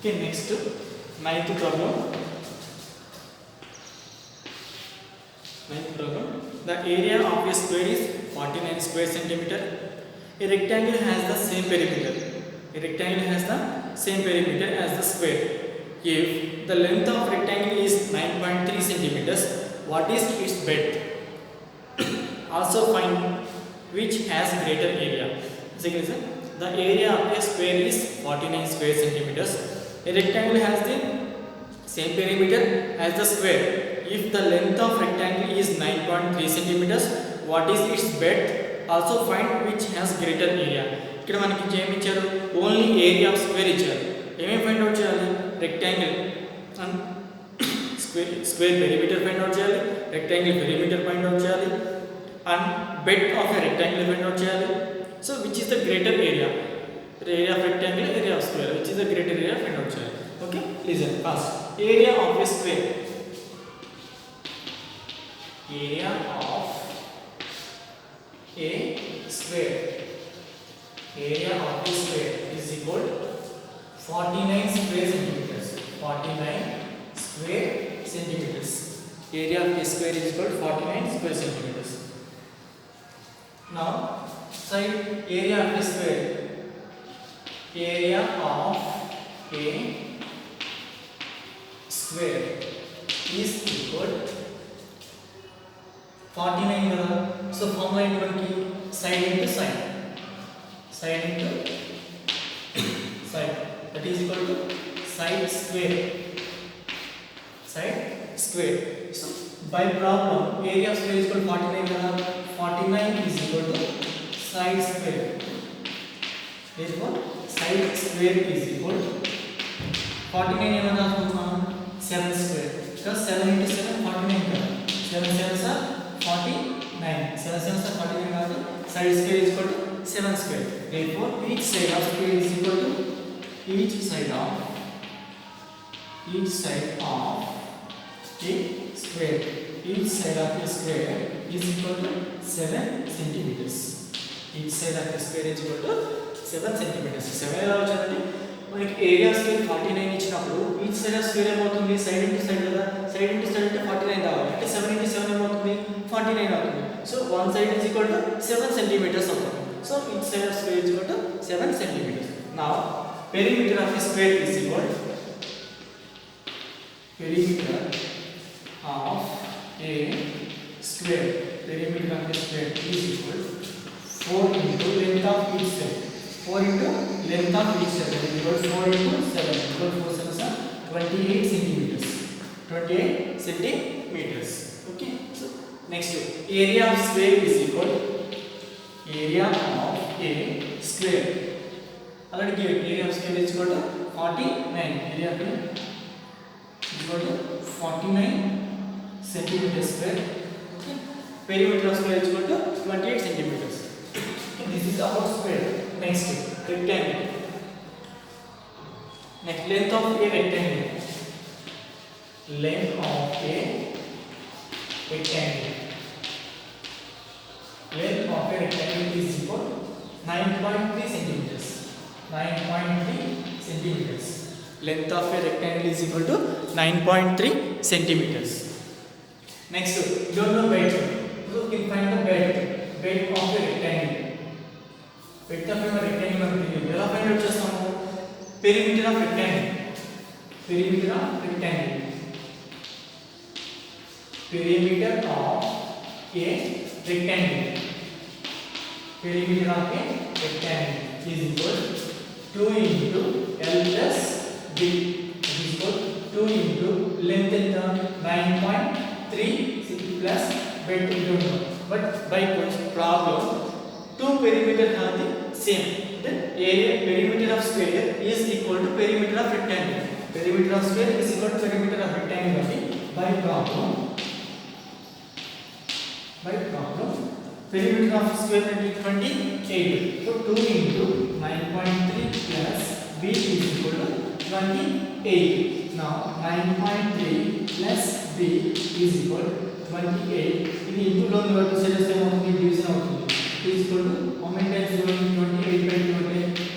Okay, next ninth problem. The area of a square is 49 square centimeter. A rectangle has the same perimeter. A rectangle has the same perimeter as the square. If the length of rectangle is 9.3 centimeters, what is its breadth? Also find which has greater area. The area of a square is 49 square centimeters. A rectangle has the same perimeter as the square. If the length of rectangle is 9.3 centimeters, what is its breadth? Also find which has greater area. ఇక్కడ మనకి ఏమి ఇచ్చారు? Only area of square ఇచ్చారు. ఏమేమి find out చేయాలి? Rectangle and square perimeter find out చేయాలి, rectangle perimeter find out చేయాలి, and bed of a rectangle find out చేయాలి. So which is the greater area? Area of rectangle, area of square, which is the greater area find out చేయాలి. Okay, listen first. Area of a square, area of a square, area of a square is equal 49 square centimeters. 49 square centimeters. Area of a square is equal 49 square centimeters. Now side area of a square, area of a square is equal 49 కదా. So formula ఏంటి మనకి? Side into side, side into side, that is equal to side square, side square. So by problem area of square is equal 49 కదా. 49 is equal to side square. therefore side square is equal 49 ఏమన్నా రాసుకుంటున్నాము? 7 square. because 7 into 7 49 కదా. 7 7s are 49. 7 7s are 49 కాబట్టి side square is equal to 7 square. Therefore each side of square is equal to each side of a square. Each side of a square is equal to 7 centimeters. Each side of a square is equal to 7 centimeters. 7 ఎలా వచ్చిందండి? మనకి area square 49 ఇచ్చినప్పుడు each side of square ఏమవుతుంది? Side into side కదా. Side into side అంటే 49 రావాలి. అంటే 7 into 7 ఏమవుతుంది? 49 అవుతుంది. So one side is equal to 7 centimeters అవుతుంది. So each side of square is equal to 7 centimeters. Now perimeter of a square is equal perimeter of a square, perimeter of a square is equal 4 into length of each side. 4 into length of each side is equal 4 into 7 equal 4 7s are 28 centimeters. 28 centimeters. Okay. So next area of square is equal area of a square. Already given area of square is equal to 49. Area of equal to 49 centimeters square. Okay. Perimeter of square is equal to 28 centimeters. Okay. This is about square. Next rectangle. Next length of a rectangle. Length of a rectangle. Length of a rectangle is equal to 9.3 centimeters. 9.3 centimeters. Length of a rectangle is equal to 9.3 centimeters. Next, you don't know bed. So you can find the bed of a rectangle. Bed of a rectangle మనకి ఎలా find out చేస్తాము? Perimeter of rectangle. Perimeter of rectangle. Perimeter of a rectangle. Perimeter of a rectangle is equal to 2 into L plus B is equal to 2 into length and 9.3 plus bed into. But by problem, two perimeter have the same. The area perimeter of square is equal to perimeter of rectangle. Perimeter of square is equal to perimeter of rectangle. By problem, perimeter of square will be 28. So 2 into 9.3 plus b is equal to 28. Now 9.3 plus b is equal to 28. ఇది into లో to side వస్తే మనకి division అవుతుంది. is equal to how many times 28 by 2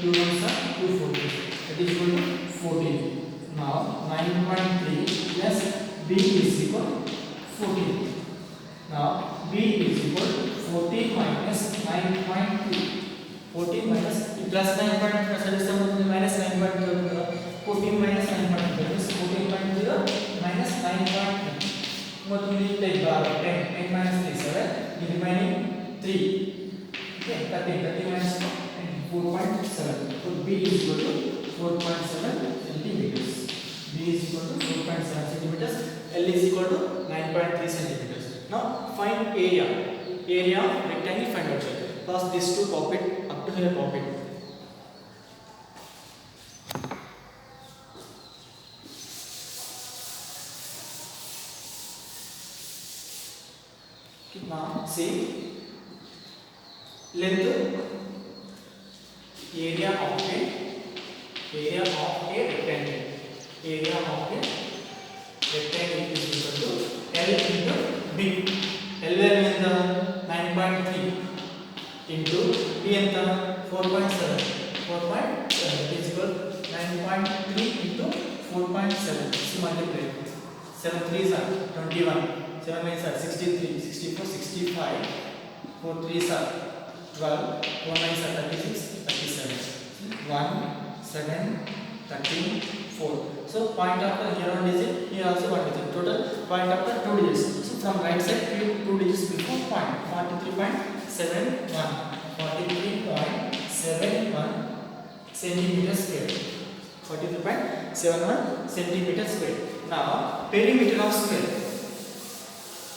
2 ones are 2 4. That is equal to 14. Now 9.3 plus B is equal 14. Now B is equal to 14 minus 9.3. 14 minus plus 9.3 minus 9.0. 14 minus 9.0 is 14.0 minus 9.3. What will you take? 10. 10 minus 3 7. The remaining 3. Okay, 30 minus 4 and 4.7. So B is equal to 4.7 centimeters. B is equal to 4.7 centimeters. L is equal to 9.3 centimeters. Now find area. Area of rectangle find out. First these two pop it up to here pop it. Okay, now see length area of a rectangle. Area of a rectangle is equal to L into B. L value is 9.3 into B and 4.7. 4.7 is equal to 9.3 into 4.7. So multiply. 7 3s are 21. 7 9s are 63, 64, 65. 4 3s are 12. 4 9s are 36, 37. 1, 7, 13, 4. So point after here 1 digit, here also 1 digit. Total point after 2 digits. So from right side, 2 digits before point. 43.71. 43.71 centimeters square. 43.71 centimeters square. Now perimeter of square.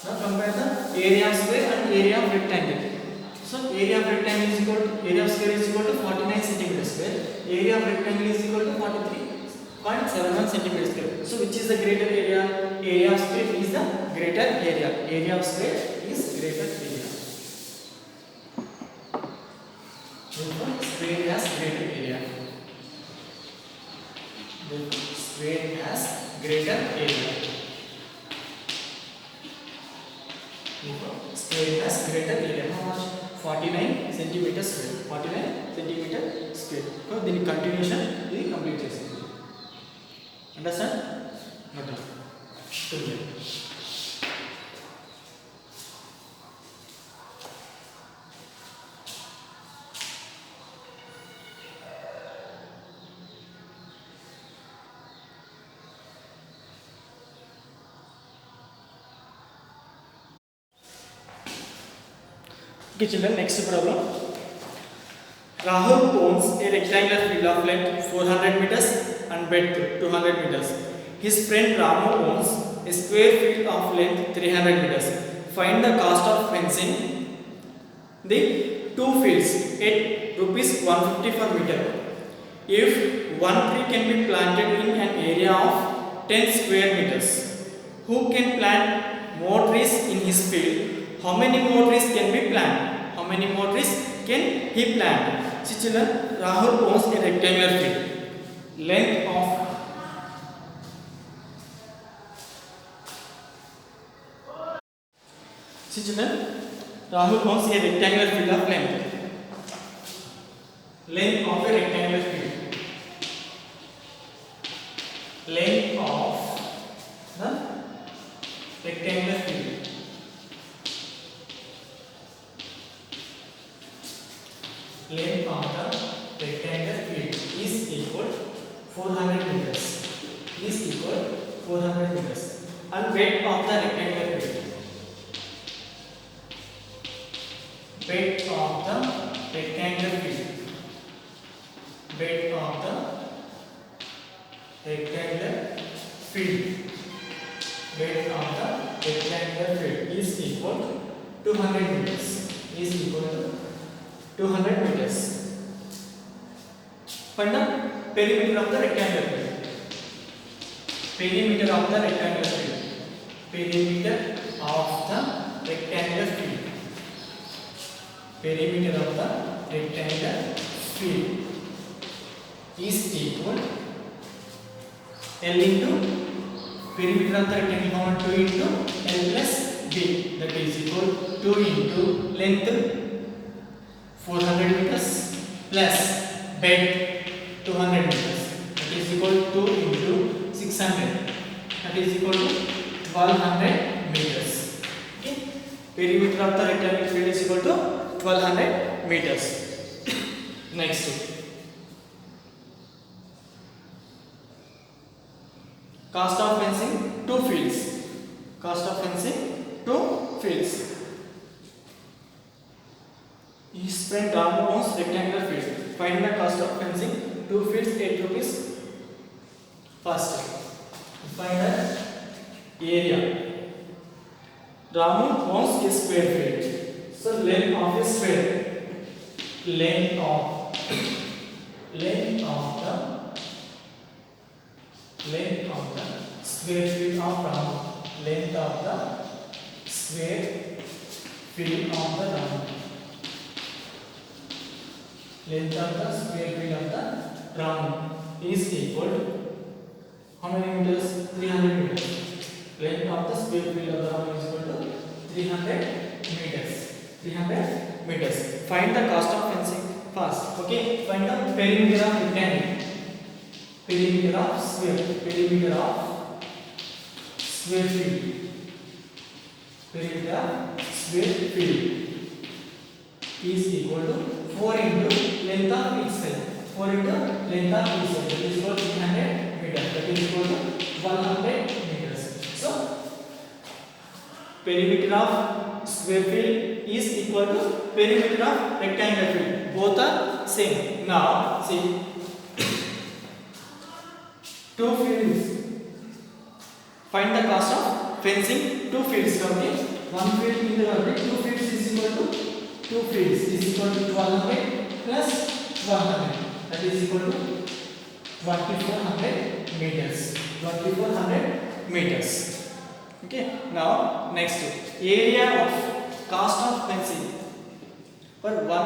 Now compare the area of square and area of rectangle. So area of rectangle is equal to area of square is equal to 49 centimeters square. Area of rectangle is equal to 43.71 centimeters square. So which is the greater area? Area of square is the greater area. Area of square is greater area. Therefore square has greater area. Therefore square has greater area. Square has greater area. How much? 49 centimeters square. 49 centimeter square. So then continuation is complete. Understand? Not clear. Okay children, next problem. Rahul owns a rectangular field of length 400 meters and breadth 200 meters. His friend Ramu owns a square field of length 300 meters. Find the cost of fencing the two fields at rupees 150 per meter. If one tree can be planted in an area of 10 square meters, who can plant more trees in his field? How many more trees can be planted? How many more trees can he plant? See children, Rahul owns a rectangular field. Length of see children, Rahul owns a rectangular field of length. Length of a rectangular field. Length of the rectangular field. Length of the rectangular field is equal 400 meters. Is equal 400 meters. And weight of the rectangular field. Weight of the rectangular field. Weight of the rectangular field. Weight of the rectangular field is equal to 200 meters. Is equal to 200 meters. Find the perimeter of the rectangular field. Perimeter of the rectangular field. Perimeter of the rectangular field. Perimeter of the rectangular field is equal L into perimeter of the rectangle common 2 into L plus B, that is equal 2 into length 400 meters plus breadth 200 meters, that is is equal to 2 into 600. That is equal to 1200 meters. Okay. Perimeter of the rectangular field is equal to 1200 meters. Next, cost of fencing 2 fields. Cost of fencing 2 fields. He spent Ramu owns rectangular field. Find the cost of fencing 2 fields 8 rupees. First, find the area. Ramu owns a square field. So length of a square. Length of the square field of Ramu. Length of the square field of the Ramu. Length of the square field of the Ramu is equal to how many meters? 300 meters. Length of the square field of the Ramu is equal to 300 meters. 300 meters. Find the cost of fencing first. Okay. Find the perimeter of rectangle. Perimeter of square. Perimeter of square field. Perimeter of square field is equal to 4 into length of each side. 4 into length of each side. That is equal to 300 meters. That is equal to 100 meters. So perimeter of square field is equal to perimeter of rectangular field. Both are same. Now see, 2 fields. Find the cost of fencing 2 fields. Okay. 1 field in the orbit. 2 fields is equal to 2 fields is equal to 1200 plus 100. That is equal to 2400 meters. 2400 meters. Okay. Now next, area of cost of fencing for 1.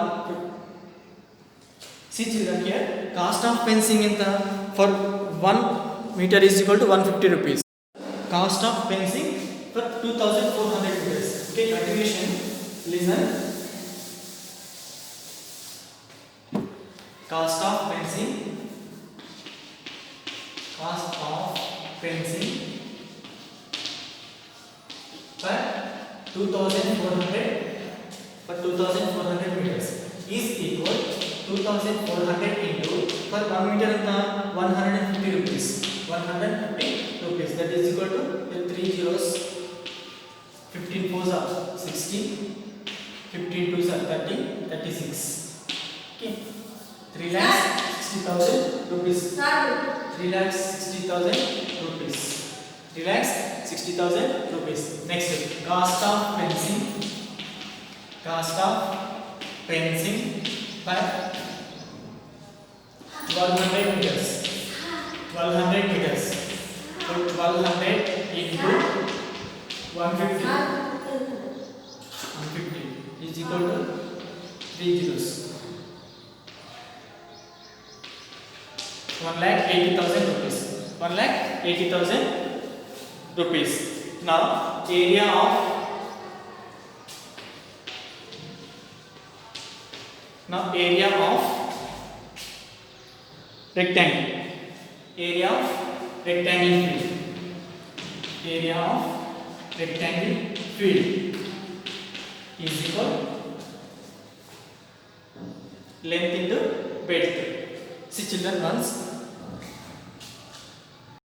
See children, here cost of fencing in the for 1 meter is equal to 150 rupees. Cost of fencing for 2400 meters. Okay, continuation. Listen. Cost of fencing. Cost of fencing for 2400 meters is equal 2400 into for 1 meter in the 150 rupees. 150 rupees. That is equal to 3 zeros. 15 fours are 60. 15 twos are 30. 36. Okay. 3,60,000 rupees. 3,60,000 rupees. 3,60,000 rupees. Next, cost of fencing. Cost of fencing for 1200 meters. 1200 meters. So 1200 into 150. 150 is equal to 3 zeros. 1,80,000 rupees. 1,80,000 rupees. Now area of rectangle. Area of rectangle field. Area of rectangle field is equal length into width. See children, once